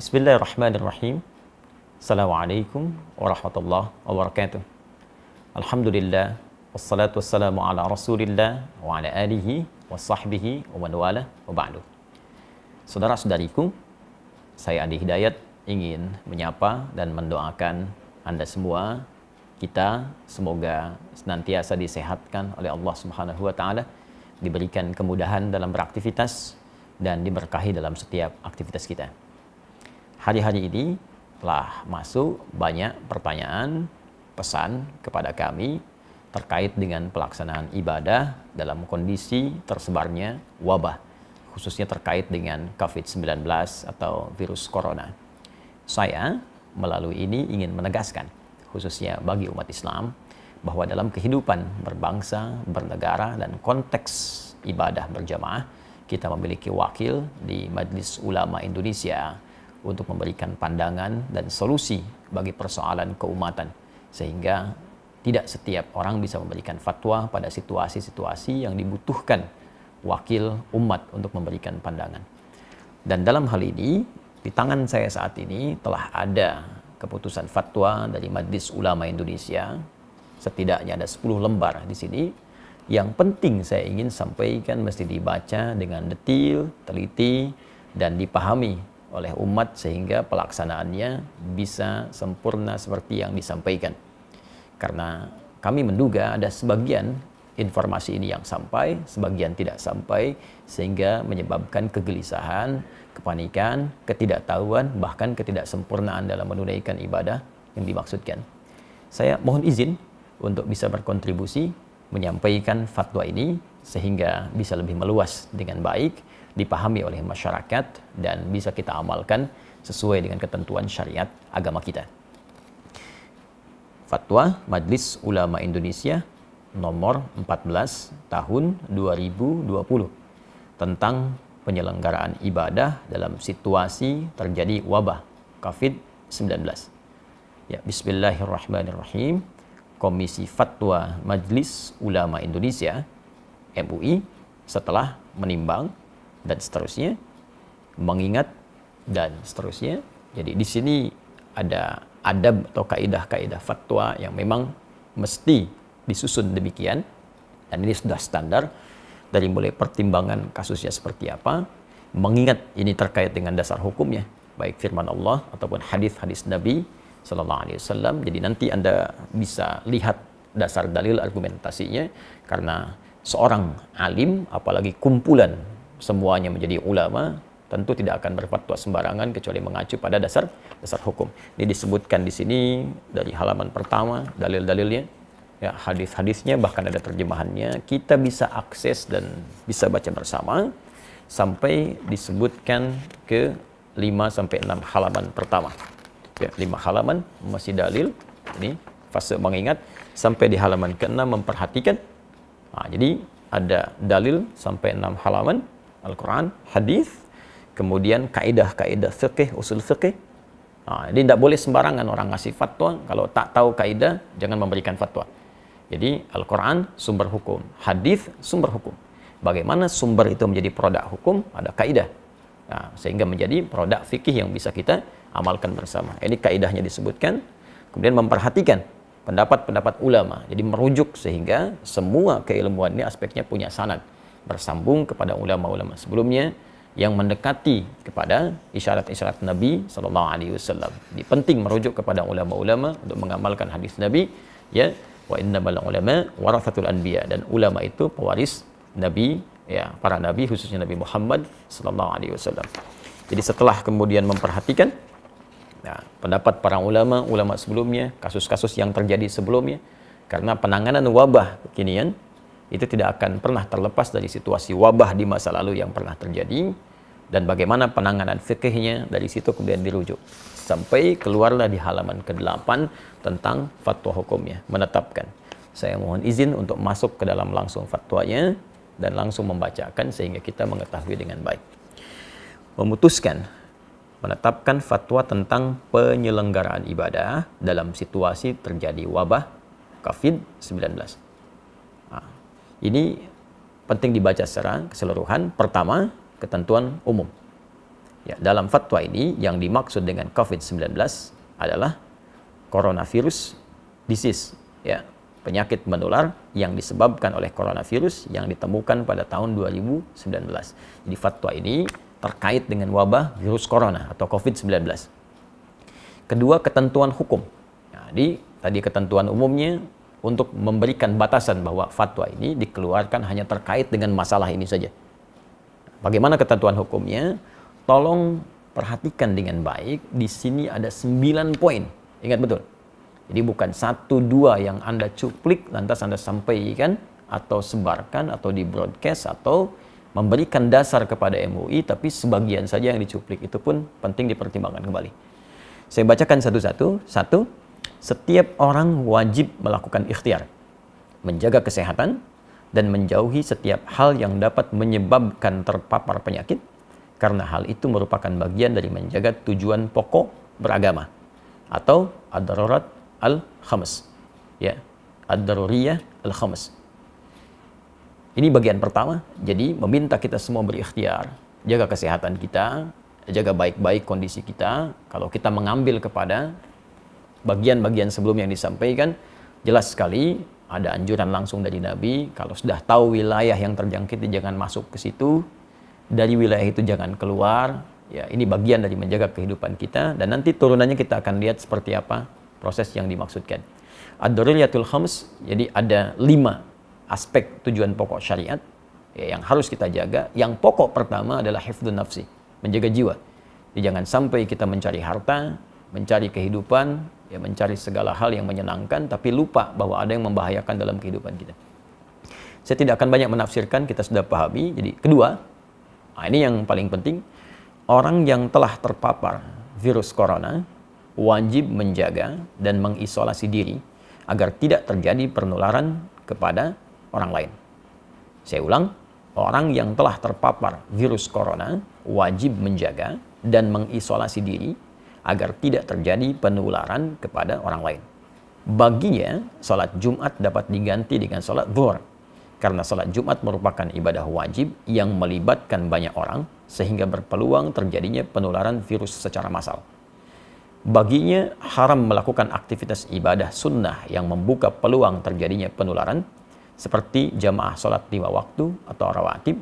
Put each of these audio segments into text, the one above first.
Bismillahirrahmanirrahim. Assalamualaikum warahmatullahi wabarakatuh. Alhamdulillah, wassalatu wassalamu ala rasulillah wa ala alihi wa sahbihi wa man wala wa ba'du. Saudara-saudariku, saya Adi Hidayat ingin menyapa dan mendoakan Anda semua, kita semoga senantiasa disehatkan oleh Allah Subhanahu wa taala, diberikan kemudahan dalam beraktivitas dan diberkahi dalam setiap aktivitas kita. Hari-hari ini telah masuk banyak pertanyaan, pesan kepada kami terkait dengan pelaksanaan ibadah dalam kondisi tersebarnya wabah, khususnya terkait dengan COVID-19 atau virus corona. Saya melalui ini ingin menegaskan, khususnya bagi umat Islam, bahwa dalam kehidupan berbangsa, bernegara, dan konteks ibadah berjamaah, kita memiliki wakil di Majelis Ulama Indonesia untuk memberikan pandangan dan solusi bagi persoalan keumatan, sehingga tidak setiap orang bisa memberikan fatwa pada situasi-situasi yang dibutuhkan wakil umat untuk memberikan pandangan. Dan dalam hal ini, di tangan saya saat ini telah ada keputusan fatwa dari Majelis Ulama Indonesia, setidaknya ada 10 lembar di sini. Yang penting saya ingin sampaikan mesti dibaca dengan detail, teliti, dan dipahami oleh umat sehingga pelaksanaannya bisa sempurna seperti yang disampaikan. Karena kami menduga ada sebagian informasi ini yang sampai, sebagian tidak sampai, sehingga menyebabkan kegelisahan, kepanikan, ketidaktahuan, bahkan ketidaksempurnaan dalam menunaikan ibadah yang dimaksudkan. Saya mohon izin untuk bisa berkontribusi menyampaikan fatwa ini sehingga bisa lebih meluas dengan baik, dipahami oleh masyarakat, dan bisa kita amalkan sesuai dengan ketentuan syariat agama kita. Fatwa Majelis Ulama Indonesia nomor 14 tahun 2020 tentang penyelenggaraan ibadah dalam situasi terjadi wabah COVID-19. Ya, bismillahirrahmanirrahim. Komisi Fatwa Majelis Ulama Indonesia MUI setelah menimbang dan seterusnya, mengingat dan seterusnya. Jadi di sini ada adab atau kaidah-kaidah fatwa yang memang mesti disusun demikian, dan ini sudah standar dari mulai pertimbangan kasusnya seperti apa, mengingat ini terkait dengan dasar hukumnya, baik firman Allah ataupun hadis-hadis Nabi Sallallahu Alaihi Wasallam. Jadi nanti Anda bisa lihat dasar dalil argumentasinya, karena seorang alim, apalagi kumpulan semuanya menjadi ulama, tentu tidak akan berfatwa sembarangan kecuali mengacu pada dasar hukum. Ini disebutkan di sini dari halaman pertama dalil-dalilnya, ya, hadis-hadisnya, bahkan ada terjemahannya. Kita bisa akses dan bisa baca bersama sampai disebutkan ke 5 sampai 6 halaman pertama. Ya, 5 halaman masih dalil. Ini fase mengingat sampai di halaman ke-6 memperhatikan. Nah, jadi ada dalil sampai 6 halaman Al-Quran, hadis, kemudian kaidah-kaidah fikih, usul fikih. Nah, jadi tidak boleh sembarangan orang ngasih fatwa, kalau tak tahu kaidah jangan memberikan fatwa. Jadi Al-Quran sumber hukum, hadis sumber hukum. Bagaimana sumber itu menjadi produk hukum, ada kaidah. Nah, sehingga menjadi produk fikih yang bisa kita amalkan bersama. Ini kaidahnya disebutkan, kemudian memperhatikan pendapat-pendapat ulama. Jadi merujuk sehingga semua keilmuan ini aspeknya punya sanad, bersambung kepada ulama-ulama sebelumnya yang mendekati kepada isyarat-isyarat Nabi Sallallahu Alaihi Wasallam. Jadi penting merujuk kepada ulama-ulama untuk mengamalkan hadis Nabi, ya, wa innamal ulama warathatul anbiya, dan ulama itu pewaris Nabi, ya, para nabi, khususnya Nabi Muhammad Sallallahu Alaihi Wasallam. Jadi setelah kemudian memperhatikan, nah, pendapat para ulama sebelumnya, kasus-kasus yang terjadi sebelumnya, karena penanganan wabah kekinian itu tidak akan pernah terlepas dari situasi wabah di masa lalu yang pernah terjadi, dan bagaimana penanganan fikihnya, dari situ kemudian dirujuk sampai keluarlah di halaman ke-8 tentang fatwa hukumnya, menetapkan. Saya mohon izin untuk masuk ke dalam langsung fatwanya dan langsung membacakan sehingga kita mengetahui dengan baik. Memutuskan menetapkan fatwa tentang penyelenggaraan ibadah dalam situasi terjadi wabah COVID-19. Ini penting dibaca secara keseluruhan. Pertama, ketentuan umum. Ya, dalam fatwa ini yang dimaksud dengan COVID-19 adalah coronavirus disease, ya, penyakit menular yang disebabkan oleh coronavirus yang ditemukan pada tahun 2019. Jadi fatwa ini terkait dengan wabah virus corona atau COVID-19. Kedua, ketentuan hukum. Jadi tadi ketentuan umumnya untuk memberikan batasan bahwa fatwa ini dikeluarkan hanya terkait dengan masalah ini saja. Bagaimana ketentuan hukumnya? Tolong perhatikan dengan baik. Di sini ada 9 poin. Ingat betul. Jadi bukan 1-2 yang Anda cuplik lantas Anda sampaikan atau sebarkan atau di broadcast atau memberikan dasar kepada MUI, tapi sebagian saja yang dicuplik. Itu pun penting dipertimbangkan kembali. Saya bacakan satu-satu. Satu, setiap orang wajib melakukan ikhtiar, menjaga kesehatan, dan menjauhi setiap hal yang dapat menyebabkan terpapar penyakit, karena hal itu merupakan bagian dari menjaga tujuan pokok beragama atau ad-darurat al-khams, ya, ad-daruriyah al-khams. Ini bagian pertama. Jadi meminta kita semua berikhtiar, jaga kesehatan kita, jaga baik-baik kondisi kita. Kalau kita mengambil kepada bagian-bagian sebelum yang disampaikan, jelas sekali ada anjuran langsung dari Nabi, kalau sudah tahu wilayah yang terjangkit jangan masuk ke situ. Dari wilayah itu jangan keluar. Ya, ini bagian dari menjaga kehidupan kita, dan nanti turunannya kita akan lihat seperti apa proses yang dimaksudkan. Ad-daruriyatul khams, jadi ada 5 aspek tujuan pokok syariat ya, yang harus kita jaga. Yang pokok pertama adalah hifdzun nafsi, menjaga jiwa. Jadi jangan sampai kita mencari harta, mencari kehidupan, ya, mencari segala hal yang menyenangkan, tapi lupa bahwa ada yang membahayakan dalam kehidupan kita. Saya tidak akan banyak menafsirkan, kita sudah pahami. Jadi kedua, ini yang paling penting, orang yang telah terpapar virus corona wajib menjaga dan mengisolasi diri agar tidak terjadi penularan kepada orang lain. Saya ulang, orang yang telah terpapar virus corona wajib menjaga dan mengisolasi diri agar tidak terjadi penularan kepada orang lain. Baginya, sholat Jumat dapat diganti dengan sholat zuhur, karena sholat Jumat merupakan ibadah wajib yang melibatkan banyak orang, sehingga berpeluang terjadinya penularan virus secara massal. Baginya, haram melakukan aktivitas ibadah sunnah yang membuka peluang terjadinya penularan, seperti jamaah sholat 5 waktu atau rawatib,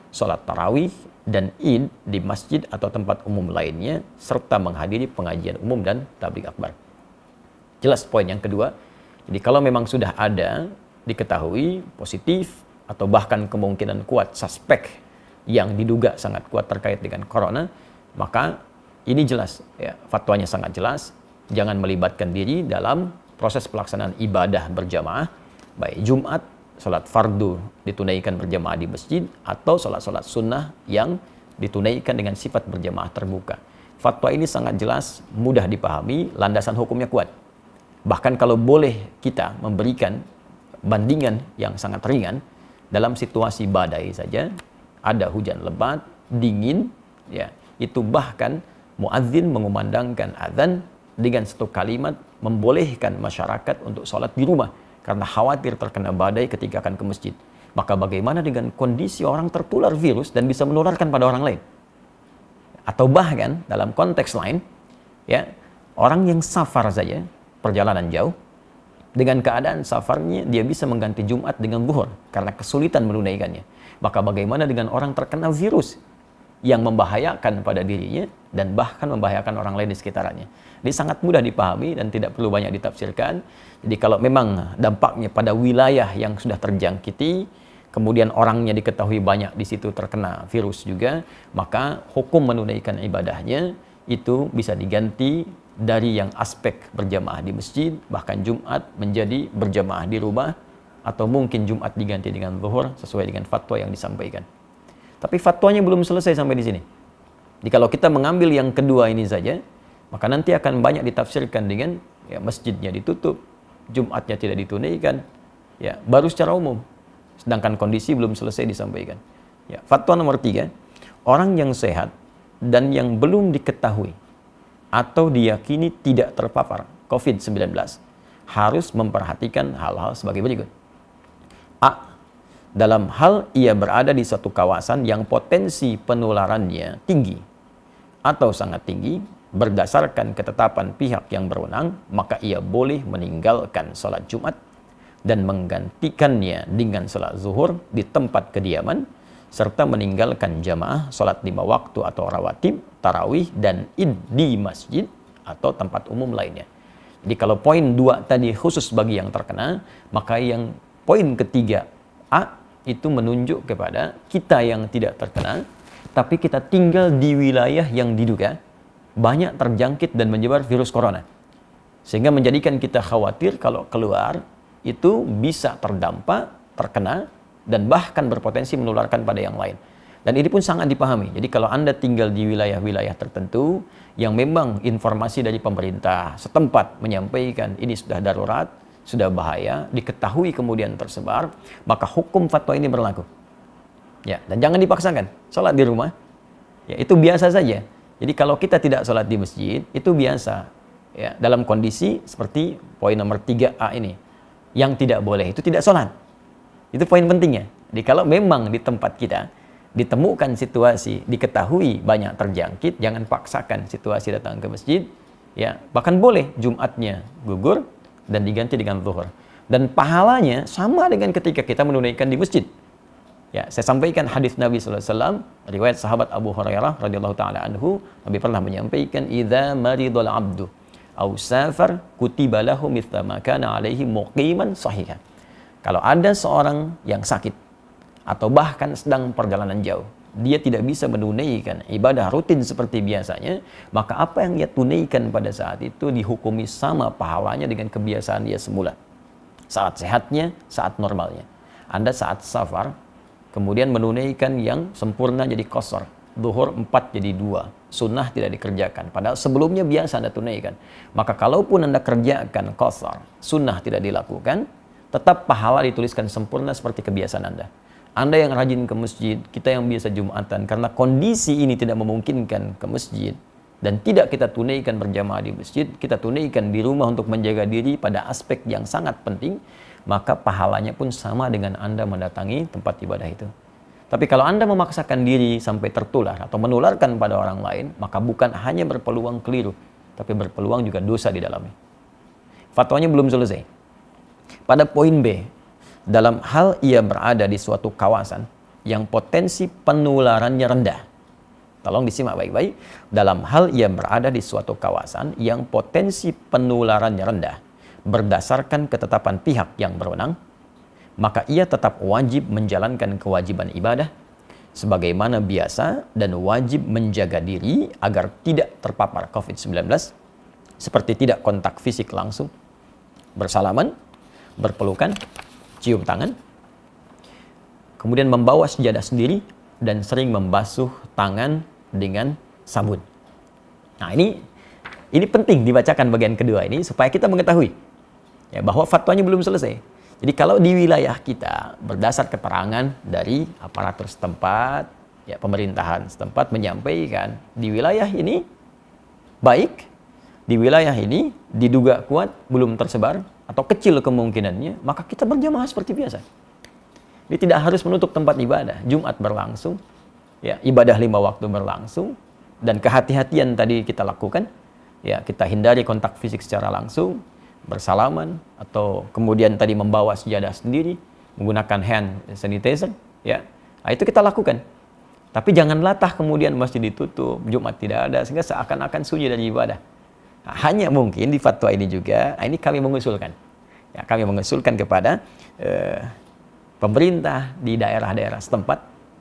sholat tarawih, dan id di masjid atau tempat umum lainnya, serta menghadiri pengajian umum dan tabligh akbar. Jelas poin yang kedua. Jadi kalau memang sudah ada diketahui positif atau bahkan kemungkinan kuat suspek yang diduga sangat kuat terkait dengan corona, maka ini jelas ya, fatwanya sangat jelas, jangan melibatkan diri dalam proses pelaksanaan ibadah berjamaah, baik Jumat, sholat fardu ditunaikan berjamaah di masjid, atau sholat-sholat sunnah yang ditunaikan dengan sifat berjamaah terbuka. Fatwa ini sangat jelas, mudah dipahami, landasan hukumnya kuat. Bahkan kalau boleh kita memberikan bandingan yang sangat ringan, dalam situasi badai saja, ada hujan lebat, dingin, ya, itu bahkan muadzin mengumandangkan azan dengan satu kalimat membolehkan masyarakat untuk sholat di rumah karena khawatir terkena badai ketika akan ke masjid. Maka bagaimana dengan kondisi orang tertular virus dan bisa menularkan pada orang lain? Atau bahkan dalam konteks lain, ya, orang yang safar saja, perjalanan jauh, dengan keadaan safarnya dia bisa mengganti Jumat dengan zuhur karena kesulitan menunaikannya. Maka bagaimana dengan orang terkena virus yang membahayakan pada dirinya dan bahkan membahayakan orang lain di sekitarnya? Ini sangat mudah dipahami dan tidak perlu banyak ditafsirkan. Jadi kalau memang dampaknya pada wilayah yang sudah terjangkiti, kemudian orangnya diketahui banyak di situ terkena virus juga, maka hukum menunaikan ibadahnya itu bisa diganti dari yang aspek berjamaah di masjid, bahkan Jumat menjadi berjamaah di rumah, atau mungkin Jumat diganti dengan zuhur sesuai dengan fatwa yang disampaikan. Tapi fatwanya belum selesai sampai di sini. Jadi kalau kita mengambil yang kedua ini saja, maka nanti akan banyak ditafsirkan dengan ya, masjidnya ditutup, Jumatnya tidak ditunaikan, ya, baru secara umum. Sedangkan kondisi belum selesai disampaikan. Ya, fatwa nomor 3, orang yang sehat dan yang belum diketahui atau diyakini tidak terpapar COVID-19 harus memperhatikan hal-hal sebagai berikut. A. Dalam hal ia berada di suatu kawasan yang potensi penularannya tinggi atau sangat tinggi berdasarkan ketetapan pihak yang berwenang, maka ia boleh meninggalkan sholat Jumat dan menggantikannya dengan sholat zuhur di tempat kediaman, serta meninggalkan jamaah sholat 5 waktu atau rawatib, tarawih, dan id di masjid atau tempat umum lainnya. Jadi kalau poin 2 tadi khusus bagi yang terkena, maka yang poin ketiga A itu menunjuk kepada kita yang tidak terkena, tapi kita tinggal di wilayah yang diduga banyak terjangkit dan menyebar virus corona. Sehingga menjadikan kita khawatir kalau keluar itu bisa terdampak, terkena, dan bahkan berpotensi menularkan pada yang lain. Dan ini pun sangat dipahami. Jadi kalau Anda tinggal di wilayah-wilayah tertentu yang memang informasi dari pemerintah setempat menyampaikan ini sudah darurat, sudah bahaya, diketahui kemudian tersebar, maka hukum fatwa ini berlaku. Ya, dan jangan dipaksakan. Sholat di rumah, ya itu biasa saja. Jadi kalau kita tidak sholat di masjid, itu biasa. Ya, dalam kondisi seperti poin nomor 3A ini. Yang tidak boleh itu tidak sholat. Itu poin pentingnya. Jadi kalau memang di tempat kita ditemukan situasi, diketahui banyak terjangkit, jangan paksakan situasi datang ke masjid. Ya, bahkan boleh Jumatnya gugur dan diganti dengan zuhur. Dan pahalanya sama dengan ketika kita menunaikan di masjid. Ya, saya sampaikan hadis Nabi SAW, riwayat sahabat Abu Hurairah radhiyallahu taala anhu, Nabi pernah menyampaikan, "Idza maridul 'abdu aw safar kutiba lahu mithla ma kana 'alaihi muqiman sahihan." Kalau ada seorang yang sakit atau bahkan sedang perjalanan jauh, dia tidak bisa menunaikan ibadah rutin seperti biasanya, maka apa yang dia tunaikan pada saat itu dihukumi sama pahalanya dengan kebiasaan dia semula. Saat sehatnya, saat normalnya. Anda saat safar kemudian menunaikan yang sempurna jadi qasar, zuhur 4 jadi 2, sunnah tidak dikerjakan, padahal sebelumnya biasa Anda tunaikan. Maka kalaupun Anda kerjakan qasar, sunnah tidak dilakukan, tetap pahala dituliskan sempurna seperti kebiasaan Anda. Anda yang rajin ke masjid, kita yang biasa Jumatan, karena kondisi ini tidak memungkinkan ke masjid, dan tidak kita tunaikan berjamaah di masjid, kita tunaikan di rumah untuk menjaga diri pada aspek yang sangat penting, maka pahalanya pun sama dengan Anda mendatangi tempat ibadah itu. Tapi kalau Anda memaksakan diri sampai tertular atau menularkan pada orang lain, maka bukan hanya berpeluang keliru, tapi berpeluang juga dosa di dalamnya. Fatwanya belum selesai. Pada poin B, dalam hal ia berada di suatu kawasan yang potensi penularannya rendah. Tolong disimak baik-baik. Dalam hal ia berada di suatu kawasan yang potensi penularannya rendah, berdasarkan ketetapan pihak yang berwenang, maka ia tetap wajib menjalankan kewajiban ibadah sebagaimana biasa dan wajib menjaga diri agar tidak terpapar COVID-19 seperti tidak kontak fisik langsung, bersalaman, berpelukan, cium tangan, kemudian membawa sejadah sendiri dan sering membasuh tangan dengan sabun. Nah, ini penting dibacakan bagian kedua ini supaya kita mengetahui ya, bahwa fatwanya belum selesai. Jadi kalau di wilayah kita berdasar keterangan dari aparatur setempat, ya pemerintahan setempat menyampaikan di wilayah ini baik, di wilayah ini diduga kuat belum tersebar atau kecil kemungkinannya, maka kita berjamaah seperti biasa. Jadi tidak harus menutup tempat ibadah. Jumat berlangsung, ya ibadah 5 waktu berlangsung, dan kehati-hatian tadi kita lakukan. Ya, kita hindari kontak fisik secara langsung, bersalaman, atau kemudian tadi membawa sejadah sendiri, menggunakan hand sanitizer, ya. Nah, itu kita lakukan. Tapi jangan latah kemudian masjid ditutup, Jumat tidak ada, sehingga seakan-akan sunyi dari ibadah. Nah, hanya mungkin di fatwa ini juga, ini kami mengusulkan. Ya, kami mengusulkan kepada pemerintah di daerah-daerah setempat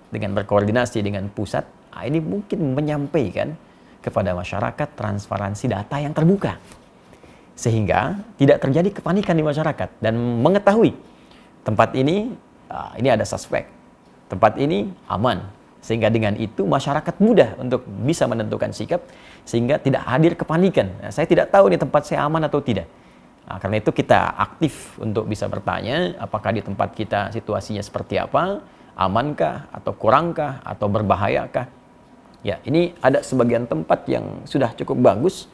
dengan berkoordinasi dengan pusat, ini mungkin menyampaikan kepada masyarakat transparansi data yang terbuka. Sehingga tidak terjadi kepanikan di masyarakat dan mengetahui tempat ini ada suspek, tempat ini aman. Sehingga dengan itu masyarakat mudah untuk bisa menentukan sikap sehingga tidak hadir kepanikan. Nah, saya tidak tahu nih tempat saya aman atau tidak. Nah, karena itu kita aktif untuk bisa bertanya apakah di tempat kita situasinya seperti apa, amankah atau kurangkah atau berbahayakah. Ya, ini ada sebagian tempat yang sudah cukup bagus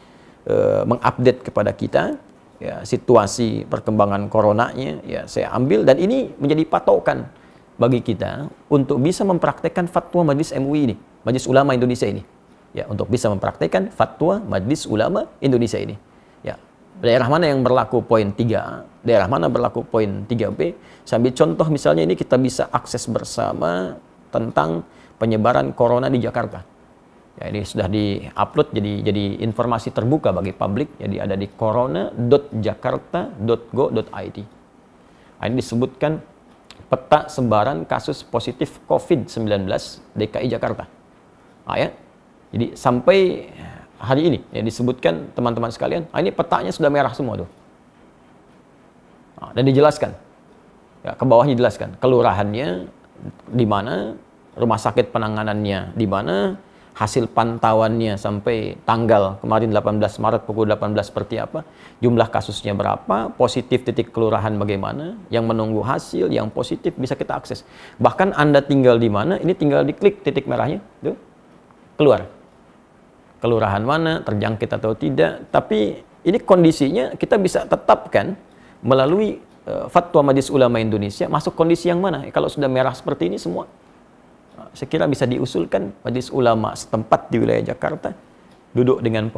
mengupdate kepada kita ya, situasi perkembangan coronanya, ya saya ambil, dan ini menjadi patokan bagi kita untuk bisa mempraktekkan fatwa Majelis MUI ini, Majelis Ulama Indonesia ini. ya untuk bisa mempraktikkan fatwa Majelis Ulama Indonesia ini. Ya, daerah mana yang berlaku poin 3A, daerah mana berlaku poin 3B. Sambil contoh misalnya ini kita bisa akses bersama tentang penyebaran corona di Jakarta. Ya, ini sudah di-upload jadi informasi terbuka bagi publik. Jadi ada di corona.jakarta.go.id. Ini disebutkan peta sebaran kasus positif COVID-19 DKI Jakarta. Ya. Jadi sampai hari ini ya disebutkan teman-teman sekalian, ini petanya sudah merah semua tuh. Dan dijelaskan. Ya, ke bawahnya dijelaskan kelurahannya di mana, rumah sakit penanganannya di mana, hasil pantauannya sampai tanggal kemarin 18 Maret pukul 18 seperti apa, jumlah kasusnya berapa, positif titik kelurahan bagaimana, yang menunggu hasil, yang positif bisa kita akses. Bahkan Anda tinggal di mana, ini tinggal diklik titik merahnya, tuh, keluar. Kelurahan mana, terjangkit atau tidak, tapi ini kondisinya kita bisa tetapkan melalui fatwa Majelis Ulama Indonesia masuk kondisi yang mana. Kalau sudah merah seperti ini semua, saya kira bisa diusulkan Majelis Ulama setempat di wilayah Jakarta duduk dengan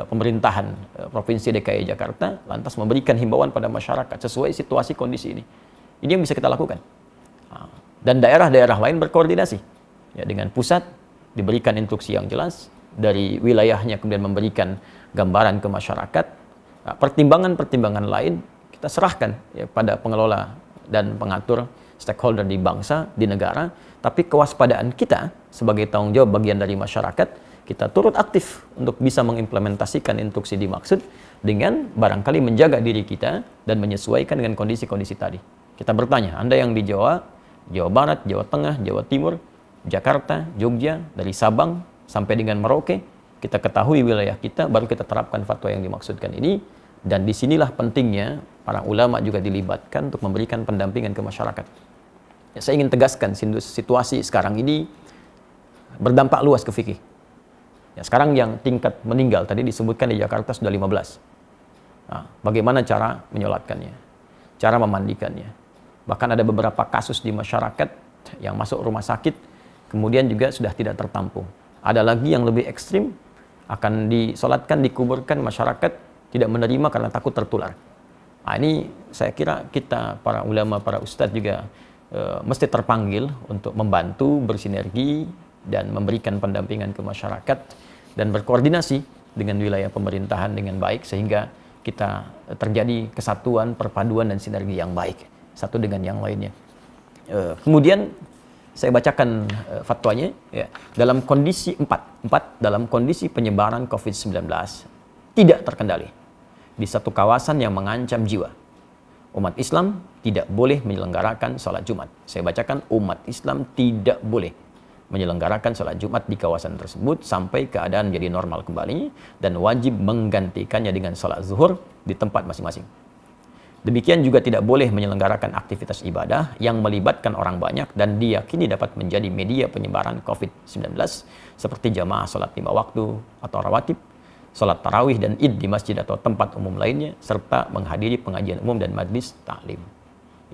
pemerintahan Provinsi DKI Jakarta, lantas memberikan himbauan pada masyarakat sesuai situasi kondisi ini. Ini yang bisa kita lakukan. Dan daerah-daerah lain berkoordinasi ya, dengan pusat, diberikan instruksi yang jelas, dari wilayahnya kemudian memberikan gambaran ke masyarakat. Pertimbangan-pertimbangan lain kita serahkan ya, pada pengelola dan pengatur stakeholder di bangsa, di negara. Tapi kewaspadaan kita sebagai tanggung jawab bagian dari masyarakat, kita turut aktif untuk bisa mengimplementasikan instruksi dimaksud dengan barangkali menjaga diri kita dan menyesuaikan dengan kondisi-kondisi tadi. Kita bertanya, Anda yang di Jawa, Jawa Barat, Jawa Tengah, Jawa Timur, Jakarta, Jogja, dari Sabang sampai dengan Merauke, kita ketahui wilayah kita, baru kita terapkan fatwa yang dimaksudkan ini. Dan disinilah pentingnya para ulama juga dilibatkan untuk memberikan pendampingan ke masyarakat. Ya, saya ingin tegaskan situasi sekarang ini berdampak luas ke fikih. Ya, sekarang yang tingkat meninggal tadi disebutkan di Jakarta sudah 15. Nah, bagaimana cara menyolatkannya, cara memandikannya. Bahkan ada beberapa kasus di masyarakat yang masuk rumah sakit, kemudian juga sudah tidak tertampung. Ada lagi yang lebih ekstrim, akan disolatkan, dikuburkan, masyarakat tidak menerima karena takut tertular. Nah, ini saya kira kita, para ulama, para ustadz juga mesti terpanggil untuk membantu, bersinergi, dan memberikan pendampingan ke masyarakat, dan berkoordinasi dengan wilayah pemerintahan dengan baik, sehingga kita terjadi kesatuan, perpaduan, dan sinergi yang baik, satu dengan yang lainnya. Kemudian, saya bacakan fatwanya ya. Dalam kondisi 4 dalam kondisi penyebaran COVID-19 tidak terkendali di satu kawasan yang mengancam jiwa, umat Islam tidak boleh menyelenggarakan sholat Jumat. Saya bacakan, umat Islam tidak boleh menyelenggarakan sholat Jumat di kawasan tersebut sampai keadaan menjadi normal kembali, dan wajib menggantikannya dengan sholat zuhur di tempat masing-masing. Demikian juga tidak boleh menyelenggarakan aktivitas ibadah yang melibatkan orang banyak dan diyakini dapat menjadi media penyebaran COVID-19 seperti jamaah sholat 5 waktu atau rawatib, sholat tarawih dan id di masjid atau tempat umum lainnya, serta menghadiri pengajian umum dan majlis taklim.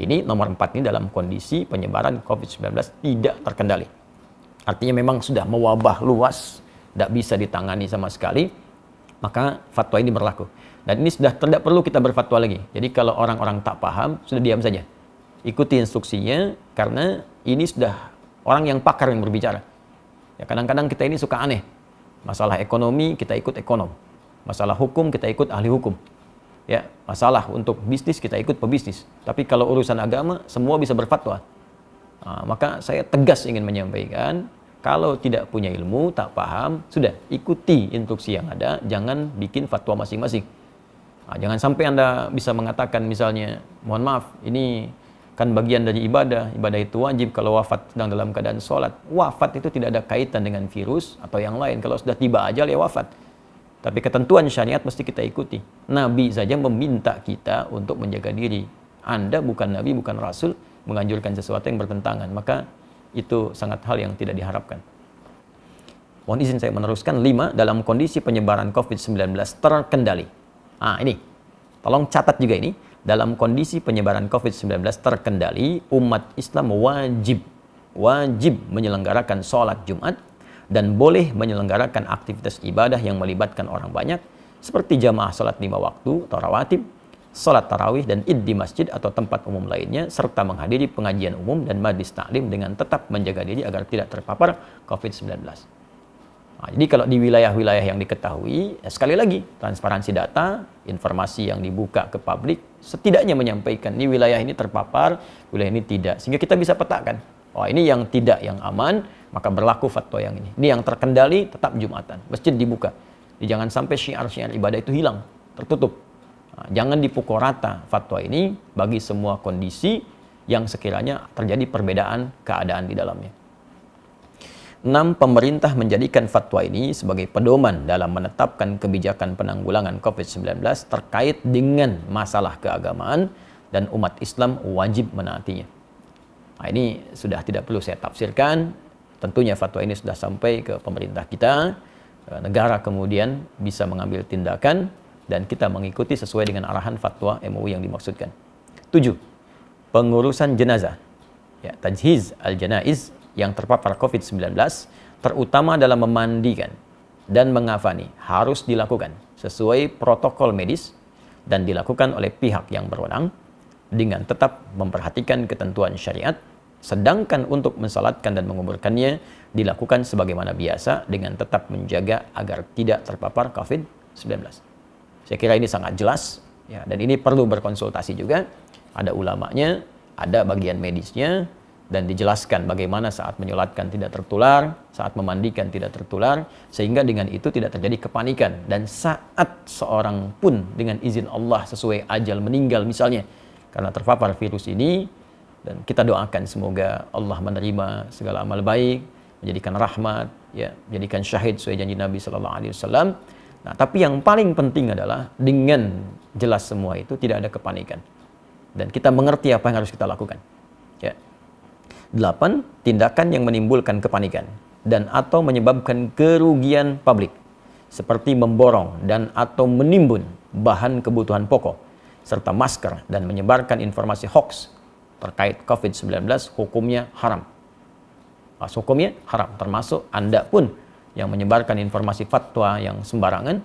Ini nomor 4 ini dalam kondisi penyebaran COVID-19 tidak terkendali. Artinya memang sudah mewabah luas, tidak bisa ditangani sama sekali, maka fatwa ini berlaku. Dan ini sudah tidak perlu kita berfatwa lagi. Jadi kalau orang-orang tak paham, sudah diam saja. Ikuti instruksinya, karena ini sudah orang yang pakar yang berbicara. Ya, kadang-kadang kita ini suka aneh. Masalah ekonomi, kita ikut ekonom. Masalah hukum, kita ikut ahli hukum. Ya, masalah untuk bisnis, kita ikut pebisnis. Tapi kalau urusan agama, semua bisa berfatwa. Nah, maka saya tegas ingin menyampaikan, kalau tidak punya ilmu, tak paham, sudah ikuti instruksi yang ada, jangan bikin fatwa masing-masing. Nah, jangan sampai Anda bisa mengatakan misalnya, mohon maaf, ini kan bagian dari ibadah, ibadah itu wajib kalau wafat sedang dalam keadaan sholat. Wafat itu tidak ada kaitan dengan virus atau yang lain. Kalau sudah tiba ajal ya wafat. Tapi ketentuan syariat mesti kita ikuti. Nabi saja meminta kita untuk menjaga diri. Anda bukan Nabi, bukan Rasul, menganjurkan sesuatu yang bertentangan. Maka itu sangat hal yang tidak diharapkan. Mohon izin saya meneruskan. 5, dalam kondisi penyebaran COVID-19 terkendali. Nah, ini, tolong catat juga ini. Dalam kondisi penyebaran COVID-19 terkendali, umat Islam wajib menyelenggarakan sholat Jumat dan boleh menyelenggarakan aktivitas ibadah yang melibatkan orang banyak seperti jamaah salat 5 waktu atau rawatib, salat tarawih dan id di masjid atau tempat umum lainnya, serta menghadiri pengajian umum dan majlis taklim dengan tetap menjaga diri agar tidak terpapar COVID-19. Nah, jadi kalau di wilayah-wilayah yang diketahui, sekali lagi, transparansi data, informasi yang dibuka ke publik, setidaknya menyampaikan, ini wilayah ini terpapar, wilayah ini tidak. Sehingga kita bisa petakan, oh ini yang tidak, yang aman, maka berlaku fatwa yang ini. Ini yang terkendali, tetap Jumatan. Masjid dibuka. Jadi jangan sampai syiar-syiar ibadah itu hilang, tertutup. Nah, jangan dipukul rata fatwa ini bagi semua kondisi yang sekiranya terjadi perbedaan keadaan di dalamnya. 6. Pemerintah menjadikan fatwa ini sebagai pedoman dalam menetapkan kebijakan penanggulangan COVID-19 terkait dengan masalah keagamaan dan umat Islam wajib menaatinya. Nah, ini sudah tidak perlu saya tafsirkan. Tentunya fatwa ini sudah sampai ke pemerintah kita. Negara kemudian bisa mengambil tindakan dan kita mengikuti sesuai dengan arahan fatwa MUI yang dimaksudkan. 7. Pengurusan jenazah. Ya, tajhiz al-janaiz yang terpapar COVID-19, terutama dalam memandikan dan mengafani, harus dilakukan sesuai protokol medis dan dilakukan oleh pihak yang berwenang dengan tetap memperhatikan ketentuan syariat, sedangkan untuk mensalatkan dan menguburkannya dilakukan sebagaimana biasa dengan tetap menjaga agar tidak terpapar COVID-19. Saya kira ini sangat jelas, ya, dan ini perlu berkonsultasi juga. Ada ulamanya, ada bagian medisnya, dan dijelaskan bagaimana saat menyolatkan tidak tertular, saat memandikan tidak tertular, sehingga dengan itu tidak terjadi kepanikan. Dan saat seorang pun dengan izin Allah sesuai ajal meninggal misalnya, karena terpapar virus ini, dan kita doakan semoga Allah menerima segala amal baik, menjadikan rahmat, ya, menjadikan syahid sesuai janji Nabi Sallallahu Alaihi Wasallam. Nah, tapi yang paling penting adalah dengan jelas semua itu tidak ada kepanikan, dan kita mengerti apa yang harus kita lakukan. Ya. 8. Tindakan yang menimbulkan kepanikan dan atau menyebabkan kerugian publik seperti memborong dan atau menimbun bahan kebutuhan pokok serta masker dan menyebarkan informasi hoax terkait COVID-19 hukumnya haram. Hukumnya haram, termasuk Anda pun yang menyebarkan informasi fatwa yang sembarangan,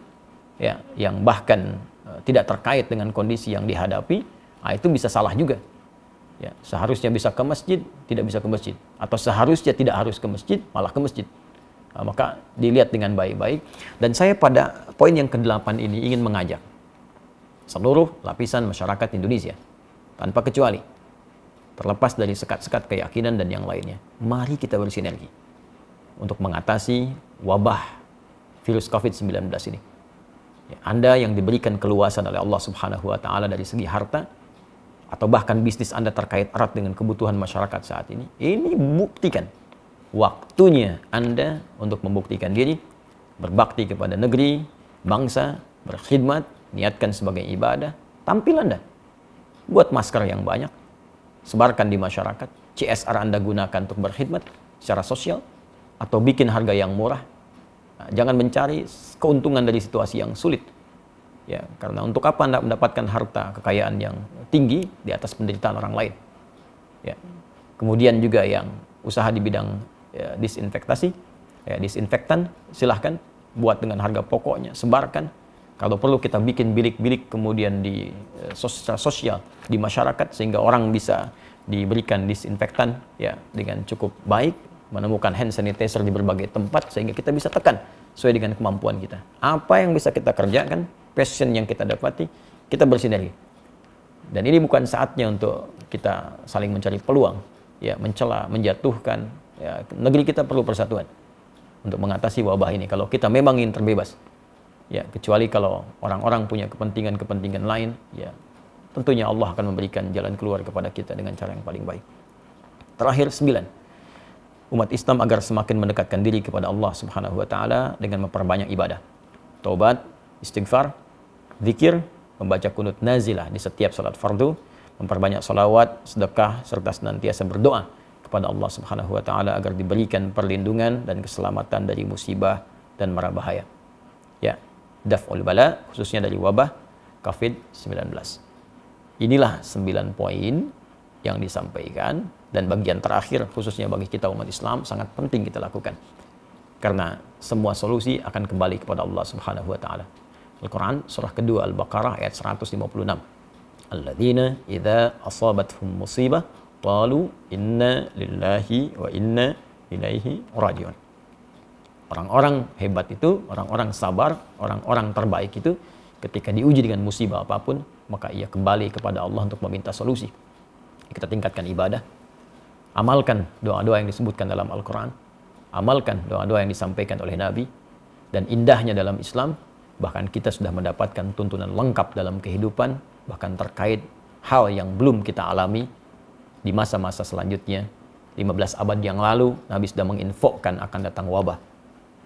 ya, yang bahkan tidak terkait dengan kondisi yang dihadapi, itu bisa salah juga. Ya, seharusnya bisa ke masjid, tidak bisa ke masjid. Atau seharusnya tidak harus ke masjid, malah ke masjid. Nah, maka dilihat dengan baik-baik. Dan saya pada poin yang ke-8 ini ingin mengajak seluruh lapisan masyarakat Indonesia, tanpa kecuali, terlepas dari sekat-sekat keyakinan dan yang lainnya, mari kita bersinergi untuk mengatasi wabah virus COVID-19 ini. Ya, Anda yang diberikan keluasan oleh Allah Subhanahu wa Ta'ala dari segi harta, atau bahkan bisnis Anda terkait erat dengan kebutuhan masyarakat saat ini buktikan. Waktunya Anda untuk membuktikan diri, berbakti kepada negeri, bangsa, berkhidmat, niatkan sebagai ibadah, tampil Anda. Buat masker yang banyak, sebarkan di masyarakat, CSR Anda gunakan untuk berkhidmat secara sosial, atau bikin harga yang murah. Nah, jangan mencari keuntungan dari situasi yang sulit. Ya, karena untuk apa Anda mendapatkan harta kekayaan yang tinggi di atas penderitaan orang lain? Ya. Kemudian juga yang usaha di bidang disinfektasi, disinfektan, silahkan buat dengan harga pokoknya, sebarkan. Kalau perlu kita bikin bilik-bilik kemudian di sosial di masyarakat sehingga orang bisa diberikan disinfektan, ya, dengan cukup baik, menemukan hand sanitizer di berbagai tempat sehingga kita bisa tekan sesuai dengan kemampuan kita. Apa yang bisa kita kerjakan, passion yang kita dapati, kita bersinergi. Dan ini bukan saatnya untuk kita saling mencari peluang, ya, mencela, menjatuhkan. Ya, negeri kita perlu persatuan untuk mengatasi wabah ini. Kalau kita memang ingin terbebas, ya, kecuali kalau orang-orang punya kepentingan-kepentingan lain, ya, tentunya Allah akan memberikan jalan keluar kepada kita dengan cara yang paling baik. Terakhir, 9. Umat Islam agar semakin mendekatkan diri kepada Allah Subhanahu wa Ta'ala dengan memperbanyak ibadah, taubat, istighfar, zikir, membaca kunut nazilah di setiap salat fardu, memperbanyak salawat, sedekah, serta senantiasa berdoa kepada Allah Subhanahu wa Ta'ala agar diberikan perlindungan dan keselamatan dari musibah dan mara bahaya. Ya, daf'ul bala, khususnya dari wabah COVID-19. Inilah 9 poin yang disampaikan, dan bagian terakhir khususnya bagi kita umat Islam sangat penting kita lakukan. karena semua solusi akan kembali kepada Allah Subhanahu wa taala. Al-Quran surah kedua Al-Baqarah ayat 156. Alladzina idza asabathum musibah qalu inna lillahi wa inna ilaihi rajiun. Orang-orang hebat itu, orang-orang sabar, orang-orang terbaik itu ketika diuji dengan musibah apapun, maka ia kembali kepada Allah untuk meminta solusi. Kita tingkatkan ibadah, amalkan doa-doa yang disebutkan dalam Al-Quran, amalkan doa-doa yang disampaikan oleh Nabi, dan indahnya dalam Islam, bahkan kita sudah mendapatkan tuntunan lengkap dalam kehidupan, bahkan terkait hal yang belum kita alami di masa-masa selanjutnya. 15 abad yang lalu, Nabi sudah menginfokan akan datang wabah.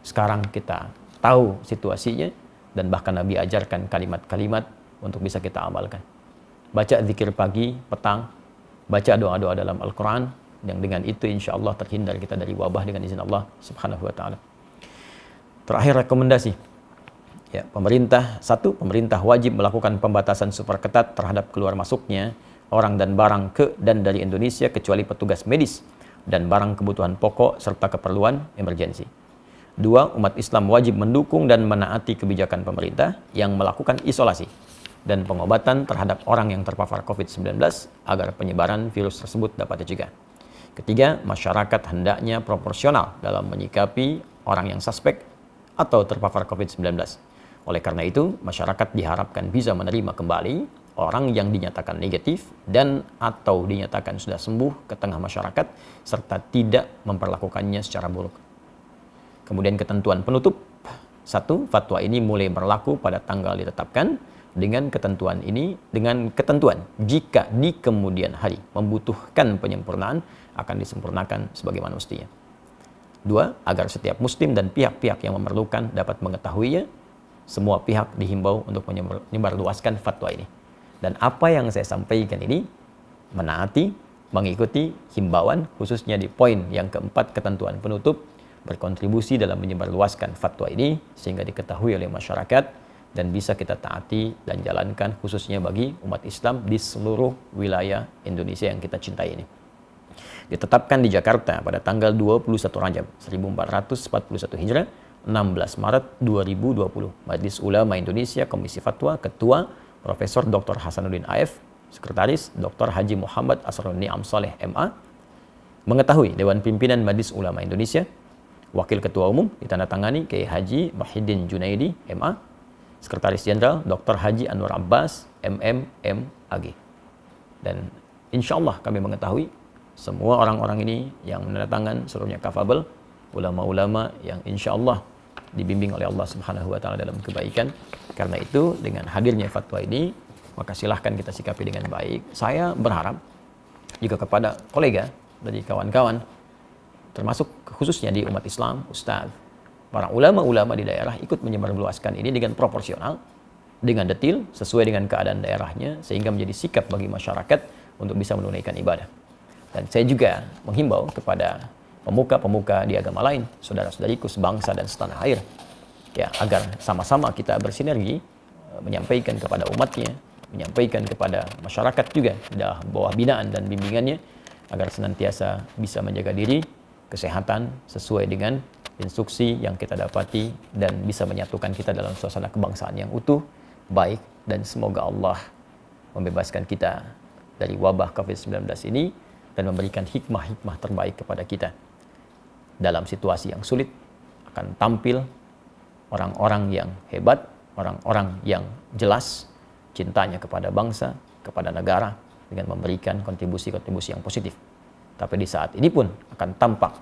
Sekarang kita tahu situasinya, dan bahkan Nabi ajarkan kalimat-kalimat untuk bisa kita amalkan. Baca zikir pagi, petang, baca doa-doa dalam Al-Quran, yang dengan itu insya Allah terhindar kita dari wabah dengan izin Allah Subhanahu wa ta'ala. Terakhir rekomendasi. Ya, pemerintah wajib melakukan pembatasan super ketat terhadap keluar masuknya orang dan barang ke dan dari Indonesia kecuali petugas medis dan barang kebutuhan pokok serta keperluan emergensi. 2. Umat Islam wajib mendukung dan menaati kebijakan pemerintah yang melakukan isolasi dan pengobatan terhadap orang yang terpapar COVID-19 agar penyebaran virus tersebut dapat dicegah. 3. Masyarakat hendaknya proporsional dalam menyikapi orang yang suspek atau terpapar COVID-19. Oleh karena itu, masyarakat diharapkan bisa menerima kembali orang yang dinyatakan negatif dan atau dinyatakan sudah sembuh ke tengah masyarakat serta tidak memperlakukannya secara buruk. Kemudian ketentuan penutup. 1. Fatwa ini mulai berlaku pada tanggal ditetapkan dengan ketentuan jika di kemudian hari membutuhkan penyempurnaan akan disempurnakan sebagaimana mestinya. 2. Agar setiap muslim dan pihak-pihak yang memerlukan dapat mengetahuinya, semua pihak dihimbau untuk menyebarluaskan fatwa ini. Dan apa yang saya sampaikan ini menaati, mengikuti himbauan, khususnya di poin yang keempat ketentuan penutup, berkontribusi dalam menyebarluaskan fatwa ini sehingga diketahui oleh masyarakat dan bisa kita taati dan jalankan khususnya bagi umat Islam di seluruh wilayah Indonesia yang kita cintai ini. Ditetapkan di Jakarta pada tanggal 21 Rajab 1441 Hijrah, 16 Maret 2020. Majelis Ulama Indonesia Komisi Fatwa, Ketua Profesor Dr. Hasanuddin AF, Sekretaris Dr. Haji Muhammad Asrul Ni'am Saleh MA, mengetahui Dewan Pimpinan Majelis Ulama Indonesia, Wakil Ketua Umum ditandatangani Kiai Haji Muhyiddin Junaidi MA, Sekretaris Jenderal Dr. Haji Anwar Abbas MMAG. Dan insya Allah kami mengetahui semua orang-orang ini yang menandatangan seluruhnya kafabel, ulama-ulama yang insya Allah dibimbing oleh Allah Subhanahu wa ta'ala dalam kebaikan. Karena itu dengan hadirnya fatwa ini, maka silahkan kita sikapi dengan baik. Saya berharap juga kepada kolega dari kawan-kawan, termasuk khususnya di umat Islam, Ustadz, para ulama-ulama di daerah ikut menyebarluaskan ini dengan proporsional, dengan detil, sesuai dengan keadaan daerahnya, sehingga menjadi sikap bagi masyarakat untuk bisa menunaikan ibadah. Dan saya juga menghimbau kepada pemuka-pemuka di agama lain, saudara-saudariku sebangsa dan setanah air, ya, agar sama-sama kita bersinergi menyampaikan kepada umatnya, menyampaikan kepada masyarakat juga di bawah binaan dan bimbingannya, agar senantiasa bisa menjaga diri, kesehatan sesuai dengan instruksi yang kita dapati dan bisa menyatukan kita dalam suasana kebangsaan yang utuh, baik, dan semoga Allah membebaskan kita dari wabah COVID-19 ini dan memberikan hikmah-hikmah terbaik kepada kita. Dalam situasi yang sulit akan tampil orang-orang yang hebat, orang-orang yang jelas cintanya kepada bangsa, kepada negara dengan memberikan kontribusi-kontribusi yang positif. Tapi di saat ini pun akan tampak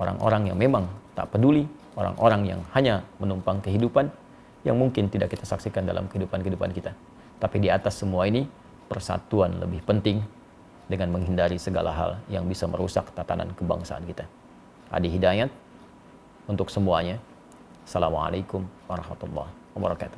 orang-orang yang memang tak peduli, orang-orang yang hanya menumpang kehidupan yang mungkin tidak kita saksikan dalam kehidupan kita. Tapi di atas semua ini, persatuan lebih penting dengan menghindari segala hal yang bisa merusak tatanan kebangsaan kita. Adi Hidayat untuk semuanya. Assalamualaikum warahmatullahi wabarakatuh.